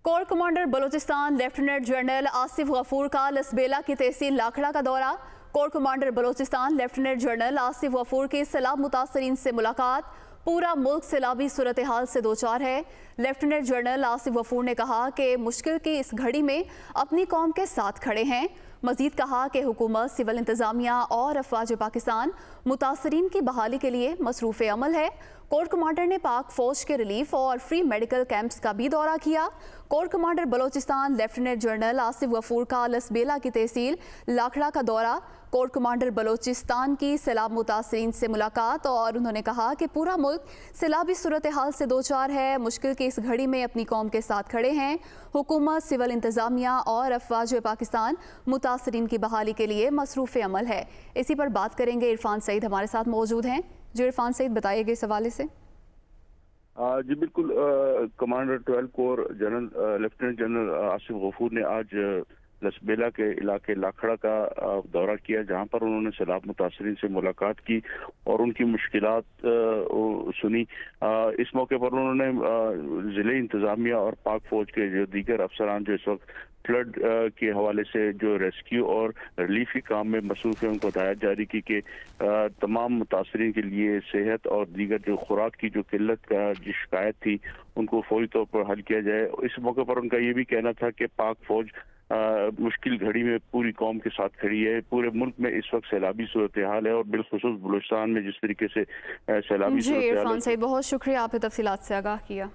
Core commander Balochistan lieutenant general Asif Ghafoor का लसबेला की तहसील लाखड़ा का दौरा। Corps commander Balochistan lieutenant general Asif Ghafoor की सैलाब मुतासरीन से मुलाकात। पूरा मुल्क सैलाबी सूरत हाल से दो चार है। लेफ्टिनेंट जनरल आसिफ गफूर ने कहा कि मुश्किल की इस घड़ी में अपनी कौम के साथ खड़े हैं। मजीद कहा कि हुकूमत, सिविल इंतजामिया और अफवाज पाकिस्तान मुतासरीन की बहाली के लिए मसरूफ़ अमल है। कोर कमांडर ने पाक फौज के रिलीफ और फ्री मेडिकल कैंप्स का भी दौरा किया। Corps commander Balochistan lieutenant general Asif Ghafoor का लसबेला की तहसील लाखड़ा का दौरा। कोर कमांडर बलोचिस्तान की सैलाब मुतासरीन से मुलाकात और उन्होंने कहा कि पूरा मुल्क सैलाबी सूरत हाल से दो चार है। मुश्किल की इस घड़ी में अपनी कौम के साथ खड़े हैं। हुकूमत, सिविल इंतजामिया और अफवाज पाकिस्तान मुतासरीन की बहाली के लिए मसरूफ़ अमल है। इसी पर बात करेंगे। इरफान सईद हमारे साथ मौजूद हैं। जो इरफान सईद, बताइएगा इस हवाले से। जी बिल्कुल। Commander 12 corps general lieutenant general Asif Ghafoor ने आज लसबेला के इलाके लाखड़ा का दौरा किया, जहां पर उन्होंने सैलाब मुतासरीन से मुलाकात की और उनकी मुश्किलात सुनी। इस मौके पर उन्होंने ज़िले इंतजामिया और पाक फौज के जो दीगर अफसरान जो इस वक्त फ्लड के हवाले से जो रेस्क्यू और रिलीफ के काम में मसरूफ़ है, उनको हदायत जारी की कि तमाम मुतासरीन के लिए सेहत और दीगर जो खुराक की जो किल्लत का जो शिकायत थी, उनको फौरी तौर पर हल किया जाए। इस मौके पर उनका ये भी कहना था कि पाक फौज मुश्किल घड़ी में पूरी कौम के साथ खड़ी है। पूरे मुल्क में इस वक्त सैलाबी सूरत हाल है और बिलखुसूस बलूचिस्तान में जिस तरीके से सैलाबी जी इरफान सईद, बहुत शुक्रिया, आपने तफसीलात से आगाह किया।